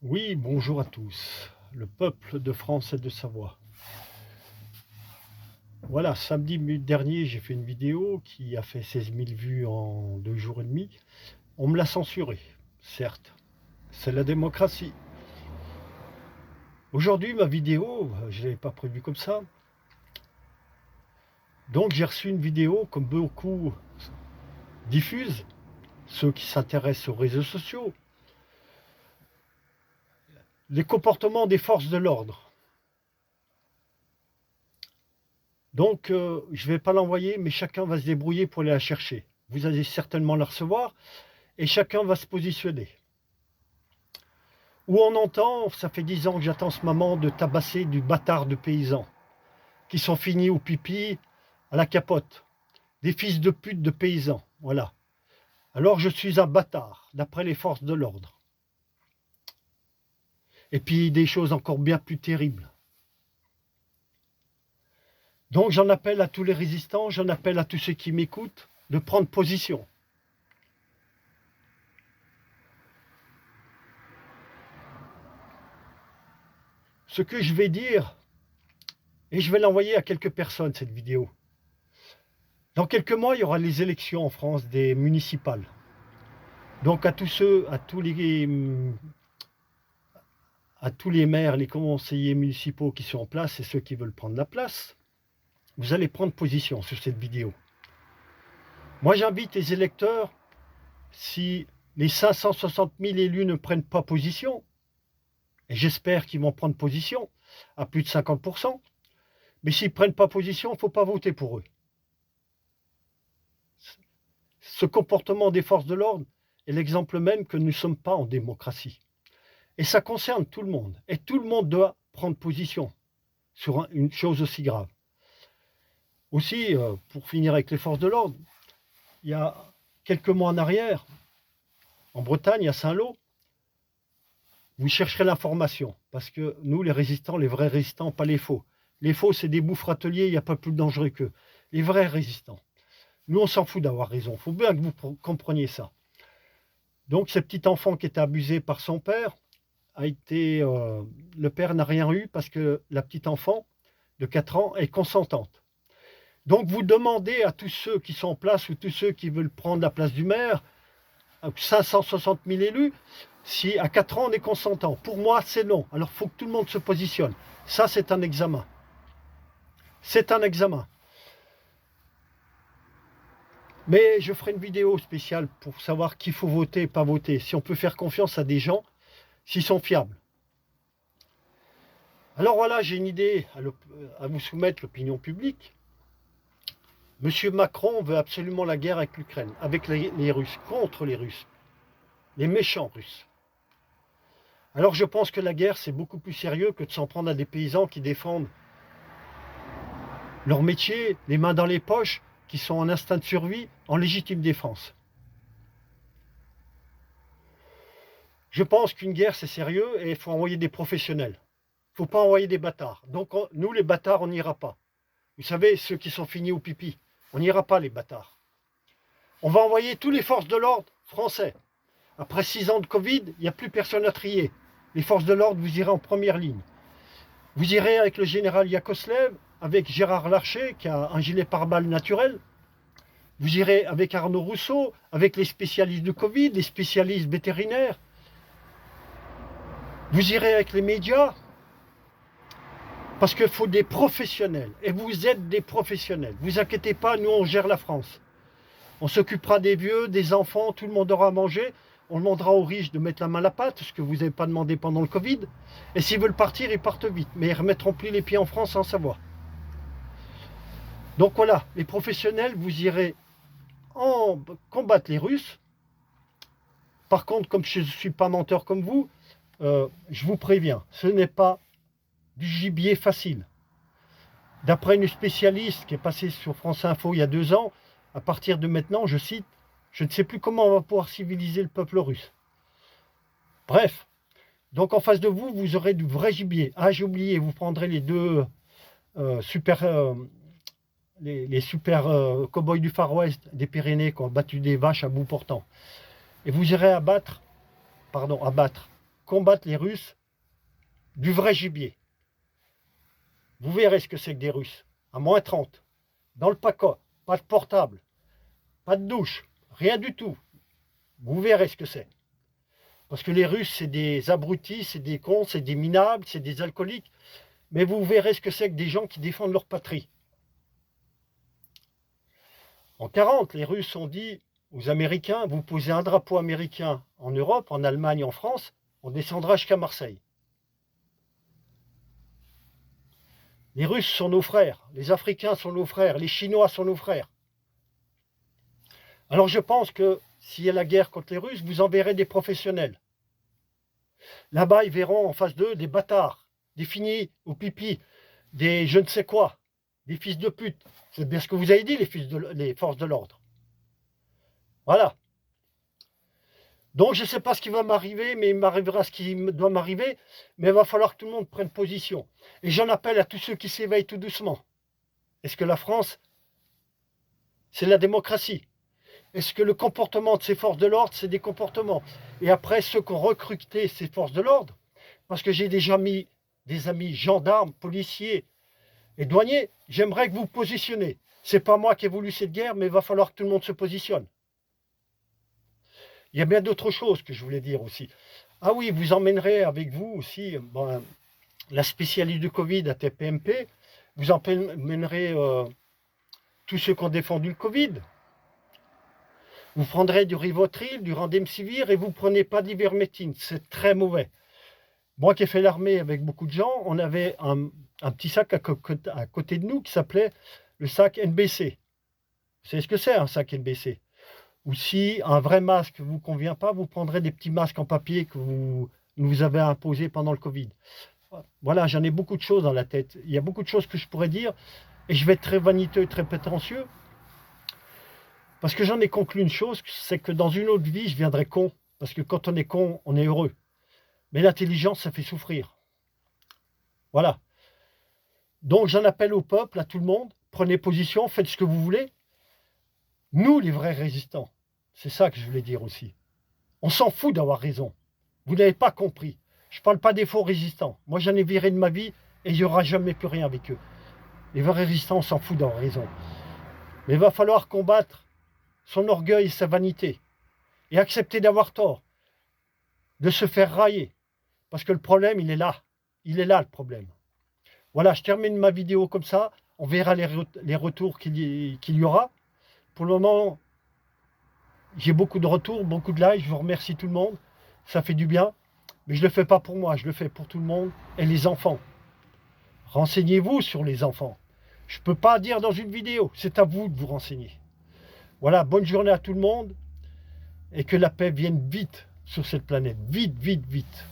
Oui, bonjour à tous, le peuple de France et de Savoie. Voilà, dernier, j'ai fait une vidéo qui a fait 16 000 vues en 2 jours et demi. On me l'a censuré, certes, c'est la démocratie. Aujourd'hui, ma vidéo, je ne l'avais pas prévue comme ça. Donc j'ai reçu une vidéo, comme beaucoup diffusent, ceux qui s'intéressent aux réseaux sociaux, les comportements des forces de l'ordre. Donc, je ne vais pas l'envoyer, mais chacun va se débrouiller pour aller la chercher. Vous allez certainement la recevoir et chacun va se positionner. Où on entend, ça fait 10 ans que j'attends ce moment de tabasser du bâtard de paysans, qui sont finis au pipi, à la capote. Des fils de pute de paysans, voilà. Alors je suis un bâtard, d'après les forces de l'ordre. Et puis des choses encore bien plus terribles. Donc j'en appelle à tous les résistants, j'en appelle à tous ceux qui m'écoutent, de prendre position. Ce que je vais dire, et je vais l'envoyer à quelques personnes, cette vidéo. Dans quelques mois, il y aura les élections en France des municipales. Donc à tous les maires, les conseillers municipaux qui sont en place et ceux qui veulent prendre la place, vous allez prendre position sur cette vidéo. Moi, j'invite les électeurs, si les 560 000 élus ne prennent pas position, et j'espère qu'ils vont prendre position à plus de 50%, mais s'ils ne prennent pas position, il ne faut pas voter pour eux. Ce comportement des forces de l'ordre est l'exemple même que nous ne sommes pas en démocratie. Et ça concerne tout le monde. Et tout le monde doit prendre position sur une chose aussi grave. Aussi, pour finir avec les forces de l'ordre, il y a quelques mois en arrière, en Bretagne, à Saint-Lô, vous chercherez l'information. Parce que nous, les résistants, les vrais résistants, pas les faux. Les faux, c'est des bouffes râteliers, il n'y a pas plus dangereux qu'eux. Les vrais résistants. Nous, on s'en fout d'avoir raison. Il faut bien que vous compreniez ça. Donc, ce petit enfant qui était abusé par son père, le père n'a rien eu parce que la petite enfant de 4 ans est consentante. Donc vous demandez à tous ceux qui sont en place ou tous ceux qui veulent prendre la place du maire, 560 000 élus, si à 4 ans on est consentant. Pour moi, c'est non. Alors il faut que tout le monde se positionne. Ça, c'est un examen. C'est un examen. Mais je ferai une vidéo spéciale pour savoir qu'il faut voter et pas voter. Si on peut faire confiance à des gens, s'ils sont fiables. Alors voilà, j'ai une idée à vous soumettre, l'opinion publique. Monsieur Macron veut absolument la guerre avec l'Ukraine, avec les Russes, contre les Russes, les méchants Russes. Alors je pense que la guerre, c'est beaucoup plus sérieux que de s'en prendre à des paysans qui défendent leur métier, les mains dans les poches, qui sont en instinct de survie, en légitime défense. Je pense qu'une guerre, c'est sérieux et il faut envoyer des professionnels. Il ne faut pas envoyer des bâtards. Donc nous, les bâtards, on n'ira pas. Vous savez, ceux qui sont finis au pipi, on n'ira pas, les bâtards. On va envoyer toutes les forces de l'ordre français. Après 6 ans de Covid, il n'y a plus personne à trier. Les forces de l'ordre, vous irez en première ligne. Vous irez avec le général Yakoslev, avec Gérard Larcher, qui a un gilet pare-balles naturel. Vous irez avec Arnaud Rousseau, avec les spécialistes du Covid, les spécialistes vétérinaires. Vous irez avec les médias. Parce qu'il faut des professionnels. Et vous êtes des professionnels. Ne vous inquiétez pas, nous, on gère la France. On s'occupera des vieux, des enfants, tout le monde aura à manger. On demandera aux riches de mettre la main à la pâte, ce que vous n'avez pas demandé pendant le Covid. Et s'ils veulent partir, ils partent vite. Mais ils ne remettront plus les pieds en France sans savoir. Donc voilà, les professionnels, vous irez combattre les Russes. Par contre, comme je ne suis pas menteur comme vous, je vous préviens, ce n'est pas du gibier facile. D'après une spécialiste qui est passée sur France Info il y a 2 ans, à partir de maintenant, je cite, je ne sais plus comment on va pouvoir civiliser le peuple russe. Bref, donc en face de vous, vous aurez du vrai gibier. Ah, j'ai oublié, vous prendrez les deux super cow-boys du Far West des Pyrénées qui ont battu des vaches à bout portant. Et vous irez abattre combattre les Russes du vrai gibier. Vous verrez ce que c'est que des Russes. À moins 30. Dans le PACA. Pas de portable. Pas de douche. Rien du tout. Vous verrez ce que c'est. Parce que les Russes, c'est des abrutis, c'est des cons, c'est des minables, c'est des alcooliques. Mais vous verrez ce que c'est que des gens qui défendent leur patrie. En 40, les Russes ont dit aux Américains, vous posez un drapeau américain en Europe, en Allemagne, en France, on descendra jusqu'à Marseille. Les Russes sont nos frères, les Africains sont nos frères, les Chinois sont nos frères. Alors je pense que s'il y a la guerre contre les Russes, vous enverrez des professionnels. Là-bas, ils verront en face d'eux des bâtards, des finis au pipi, des je ne sais quoi, des fils de pute. C'est bien ce que vous avez dit, les forces de l'ordre. Voilà. Donc je ne sais pas ce qui va m'arriver, mais il m'arrivera ce qui doit m'arriver, mais il va falloir que tout le monde prenne position. Et j'en appelle à tous ceux qui s'éveillent tout doucement. Est-ce que la France, c'est la démocratie? Est-ce que le comportement de ces forces de l'ordre, c'est des comportements? Et après, ceux qui ont recruté ces forces de l'ordre, parce que j'ai déjà mis des amis gendarmes, policiers et douaniers, j'aimerais que vous vous positionnez. Ce n'est pas moi qui ai voulu cette guerre, mais il va falloir que tout le monde se positionne. Il y a bien d'autres choses que je voulais dire aussi. Ah oui, vous emmènerez avec vous aussi la spécialiste du Covid à TPMP. Vous emmènerez tous ceux qui ont défendu le Covid. Vous prendrez du Rivotril, du Remdesivir et vous ne prenez pas d'ivermectine. C'est très mauvais. Moi qui ai fait l'armée avec beaucoup de gens, on avait un petit sac à côté de nous qui s'appelait le sac NBC. Vous savez ce que c'est un sac NBC? Ou si un vrai masque ne vous convient pas, vous prendrez des petits masques en papier que vous avez imposés pendant le Covid. Voilà, j'en ai beaucoup de choses dans la tête. Il y a beaucoup de choses que je pourrais dire et je vais être très vaniteux et très prétentieux. Parce que j'en ai conclu une chose, c'est que dans une autre vie, je viendrai con. Parce que quand on est con, on est heureux. Mais l'intelligence, ça fait souffrir. Voilà. Donc j'en appelle au peuple, à tout le monde. Prenez position, faites ce que vous voulez. Nous, les vrais résistants, c'est ça que je voulais dire aussi. On s'en fout d'avoir raison. Vous n'avez pas compris. Je ne parle pas des faux résistants. Moi, j'en ai viré de ma vie et il n'y aura jamais plus rien avec eux. Les vrais résistants, on s'en fout d'avoir raison. Mais il va falloir combattre son orgueil et sa vanité. Et accepter d'avoir tort. De se faire railler. Parce que le problème, il est là. Il est là, le problème. Voilà, je termine ma vidéo comme ça. On verra les retours qu'il y aura. Pour le moment, j'ai beaucoup de retours, beaucoup de likes. Je vous remercie tout le monde. Ça fait du bien. Mais je ne le fais pas pour moi. Je le fais pour tout le monde et les enfants. Renseignez-vous sur les enfants. Je ne peux pas dire dans une vidéo. C'est à vous de vous renseigner. Voilà, bonne journée à tout le monde. Et que la paix vienne vite sur cette planète. Vite, vite, vite.